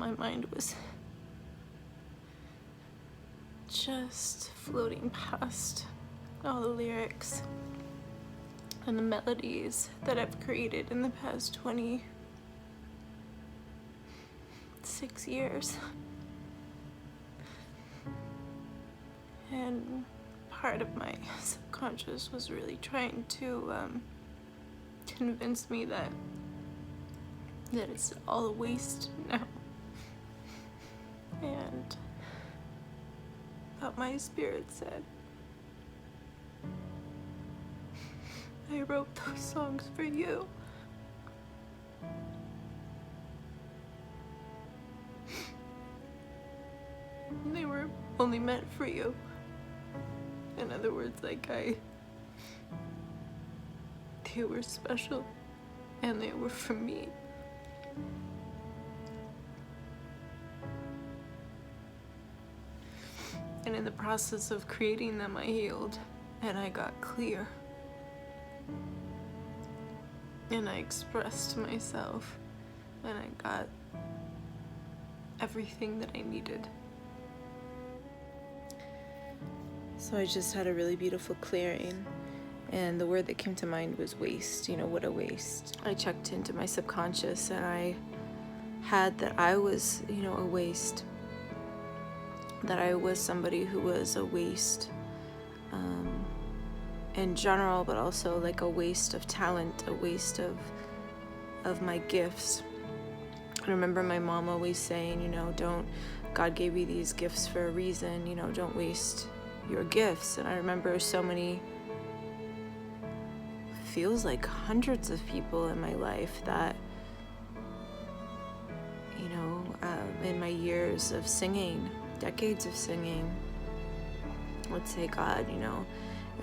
my mind was just floating past all the lyrics and the melodies that I've created in the past 26 years. And part of my subconscious was really trying to convince me that it's all a waste now. And but my spirit said, I wrote those songs for you. They were only meant for you. In other words, like they were special and they were for me. And in the process of creating them, I healed and I got clear. And I expressed myself and I got everything that I needed. So I just had a really beautiful clearing, and the word that came to mind was waste. You know, what a waste. I checked into my subconscious and I had that I was, you know, a waste. That I was somebody who was a waste in general, but also like a waste of talent, a waste of my gifts. I remember my mom always saying, you know, God gave you these gifts for a reason, you know, don't waste your gifts. And I remember so many, feels like hundreds of people in my life that, you know, in my years of singing, decades of singing, would say, God, you know,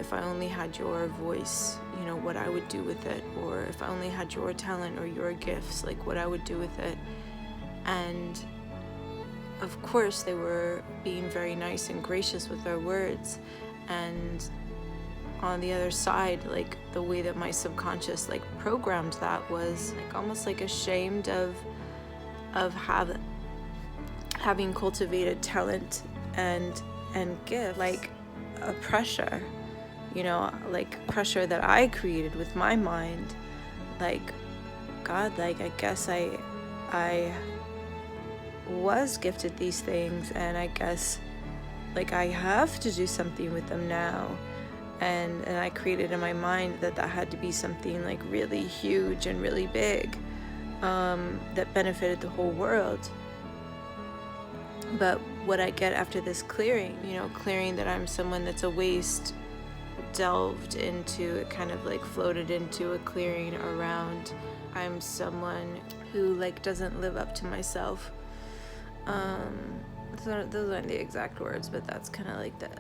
if I only had your voice, you know, what I would do with it, or if I only had your talent or your gifts, like what I would do with it. And of course they were being very nice and gracious with their words, and on the other side, like the way that my subconscious like programmed that was like almost like ashamed of having cultivated talent and gift, like a pressure, you know, like pressure that I created with my mind. Like, God, like I guess I was gifted these things, and I guess like I have to do something with them now. And I created in my mind that had to be something like really huge and really big, that benefited the whole world. But what I get after this clearing, you know, clearing that I'm someone that's a waste, delved into, it kind of like floated into a clearing around I'm someone who like doesn't live up to myself. Those aren't the exact words, but that's kind of like the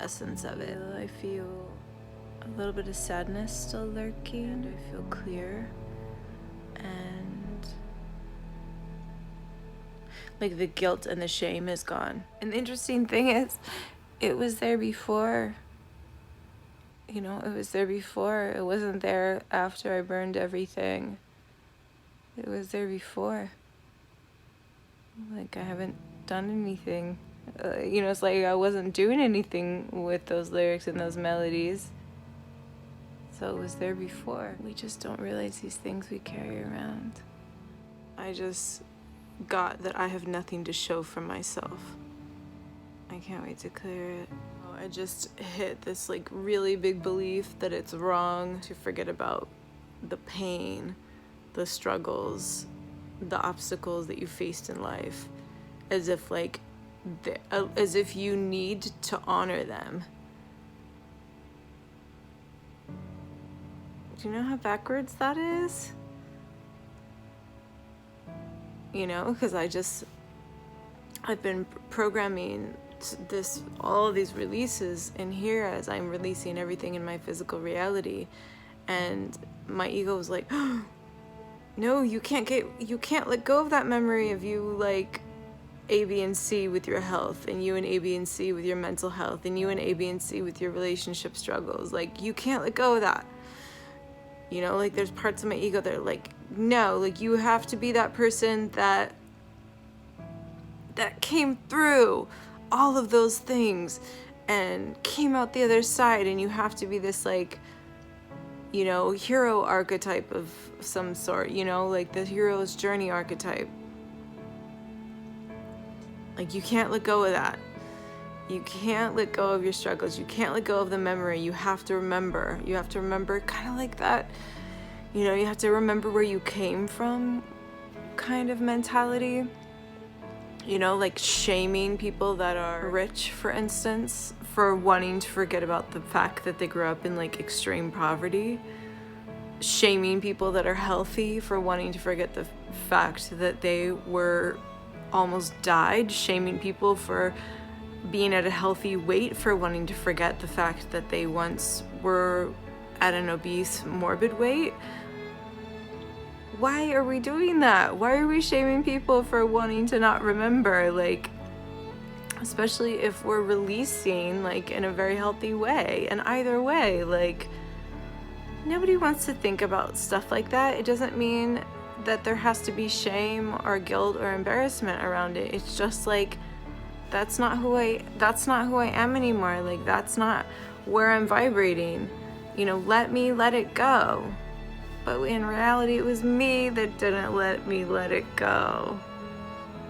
essence of it. I feel a little bit of sadness still lurking, and I feel clear, and like the guilt and the shame is gone. And the interesting thing is, it was there before. You know, it was there before. It wasn't there after I burned everything. It was there before. Like, I haven't done anything. You know, it's like I wasn't doing anything with those lyrics and those melodies. So it was there before. We just don't realize these things we carry around. I just got that I have nothing to show for myself. I can't wait to clear it. I just hit this like really big belief that it's wrong to forget about the pain, the struggles, the obstacles that you faced in life, as if like as if you need to honor them. Do you know how backwards that is? You know, because I've been programming all of these releases in here as I'm releasing everything in my physical reality, and my ego was like, oh, no, you can't let go of that memory of you like A, B, and C with your health, and you and A, B, and C with your mental health, and you and A, B, and C with your relationship struggles. Like, you can't let go of that. You know, like there's parts of my ego that are like, no, like you have to be that person that that came through all of those things and came out the other side, and you have to be this like, you know, hero archetype of some sort, you know, like the hero's journey archetype. Like, you can't let go of that. You can't let go of your struggles. You can't let go of the memory. You have to remember. You have to remember, kind of like that, you know, you have to remember where you came from kind of mentality. You know, like shaming people that are rich, for instance, for wanting to forget about the fact that they grew up in like extreme poverty. Shaming people that are healthy for wanting to forget the fact that they were almost died. Shaming people for being at a healthy weight for wanting to forget the fact that they once were at an obese, morbid weight. Why are we doing that? Why are we shaming people for wanting to not remember? Like, especially if we're releasing like in a very healthy way. And either way, like, nobody wants to think about stuff like that. It doesn't mean that there has to be shame or guilt or embarrassment around it. It's just like, that's not who I am anymore. Like, that's not where I'm vibrating. You know, let it go. But in reality, it was me that didn't let me let it go.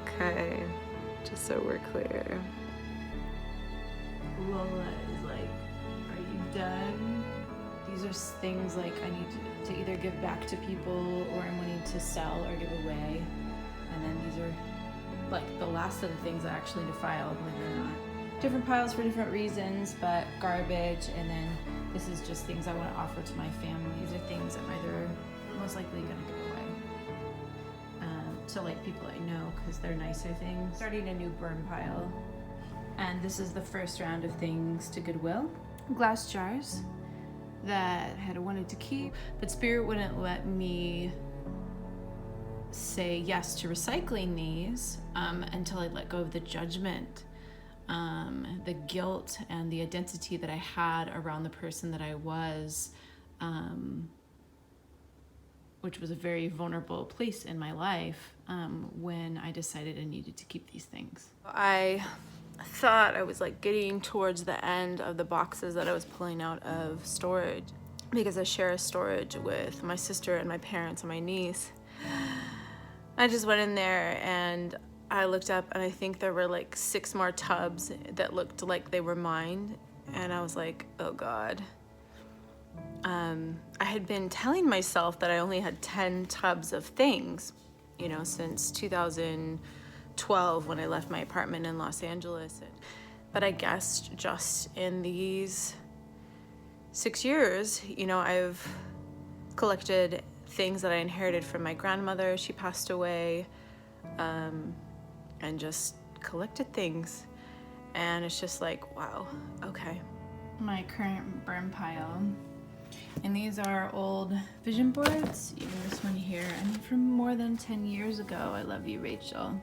Okay, just so we're clear. Lola is like, are you done? These are things like I need to either give back to people, or I'm wanting to sell or give away. And then these are like the last of the things I actually defiled, believe it or not. Different piles for different reasons, but garbage. And then this is just things I want to offer to my family. These are things I'm either most likely going to give away. So like people I know, because they're nicer things. Starting a new burn pile. And this is the first round of things to Goodwill. Glass jars that I had wanted to keep, but Spirit wouldn't let me say yes to recycling these until I let go of the judgment, the guilt, and the identity that I had around the person that I was, which was a very vulnerable place in my life when I decided I needed to keep these things. I thought I was like getting towards the end of the boxes that I was pulling out of storage, because I share a storage with my sister and my parents and my niece. I just went in there and I looked up, and I think there were like 6 more tubs that looked like they were mine. And I was like, oh God. I had been telling myself that I only had 10 tubs of things, you know, since 2012 when I left my apartment in Los Angeles. But I guess just in these 6 years, you know, I've collected things that I inherited from my grandmother. She passed away, and just collected things. And it's just like, wow, okay. My current burn pile. And these are old vision boards. Even this one here, I mean, from more than 10 years ago. I love you, Rachel.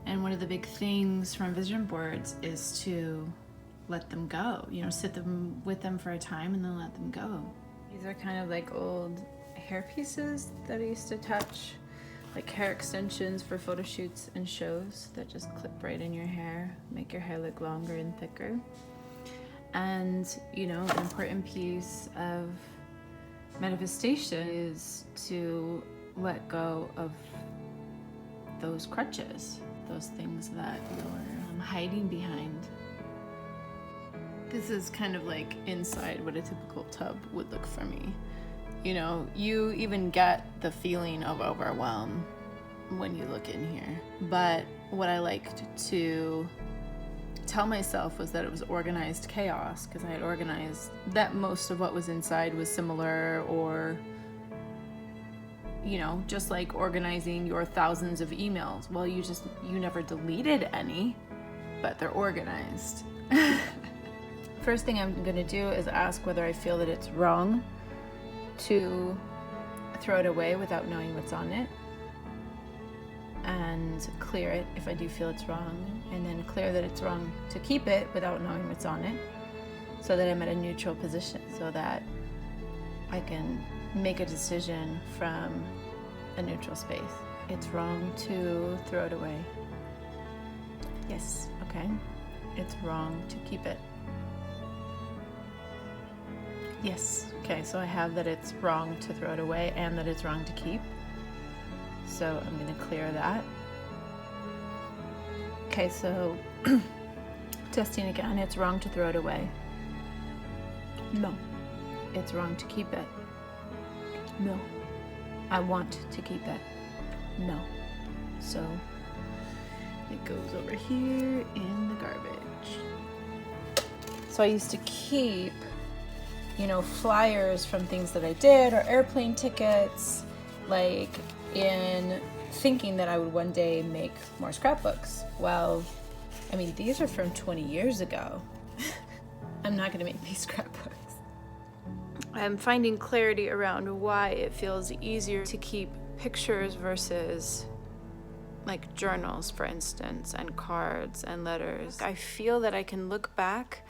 And one of the big things from vision boards is to let them go. You know, sit them with them for a time and then let them go. These are kind of like old hair pieces that I used to touch, like hair extensions for photo shoots and shows that just clip right in your hair, make your hair look longer and thicker. And, you know, an important piece of manifestation is to let go of those crutches, those things that you're hiding behind. This is kind of like inside what a typical tub would look for me. You know, you even get the feeling of overwhelm when you look in here. But what I liked to tell myself was that it was organized chaos, because I had organized that most of what was inside was similar, or, you know, just like organizing your thousands of emails. Well, you never deleted any, but they're organized. First thing I'm gonna do is ask whether I feel that it's wrong to throw it away without knowing what's on it, and clear it if I do feel it's wrong, and then clear that it's wrong to keep it without knowing what's on it, so that I'm at a neutral position, so that I can make a decision from a neutral space. It's wrong to throw it away. Yes, okay. It's wrong to keep it. Yes, okay, so I have that it's wrong to throw it away and that it's wrong to keep. So I'm going to clear that. Okay, so testing again. It's wrong to throw it away. No. It's wrong to keep it. No. I want to keep it. No. So it goes over here in the garbage. So I used to keep, flyers from things that I did or airplane tickets, like in thinking that I would one day make more scrapbooks. Well, these are from 20 years ago. I'm not going to make these scrapbooks. I'm finding clarity around why it feels easier to keep pictures versus like journals, for instance, and cards and letters. I feel that I can look back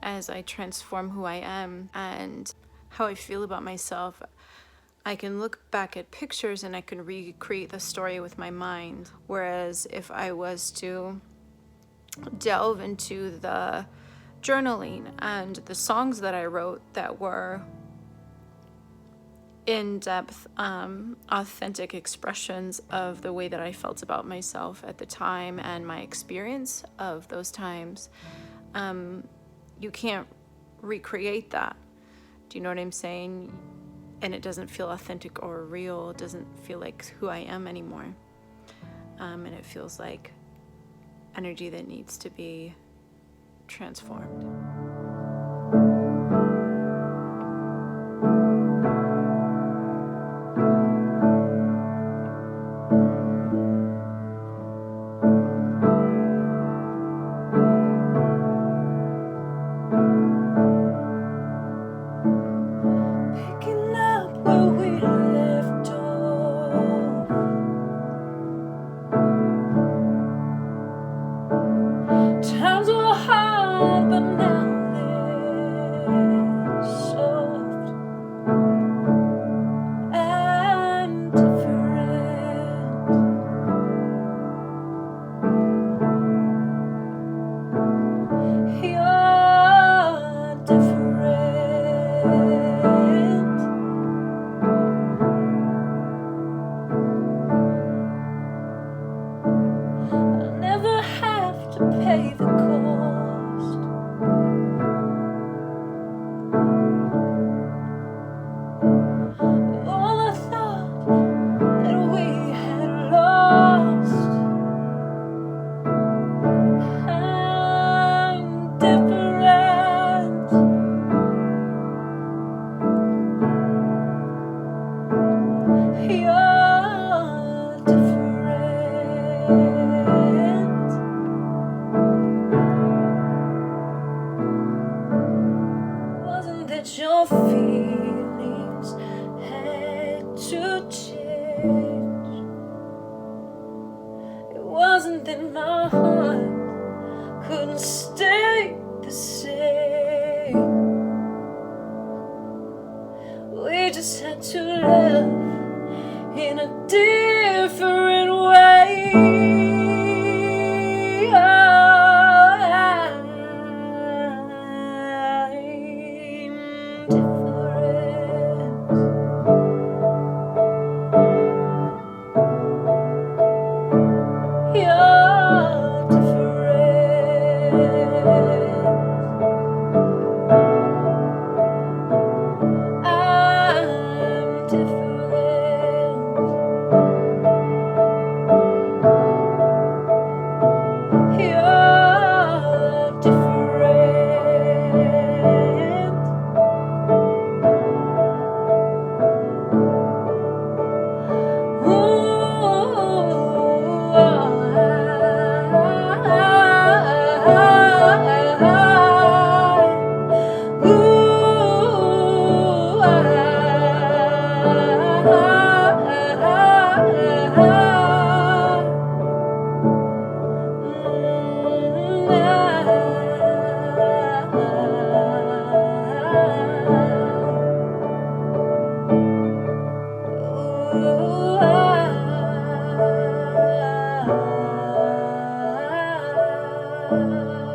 as I transform who I am and how I feel about myself. I can look back at pictures and I can recreate the story with my mind. Whereas if I was to delve into the journaling and the songs that I wrote that were in-depth, authentic expressions of the way that I felt about myself at the time and my experience of those times, you can't recreate that. Do you know what I'm saying? And it doesn't feel authentic or real. It doesn't feel like who I am anymore. And it feels like energy that needs to be transformed. love.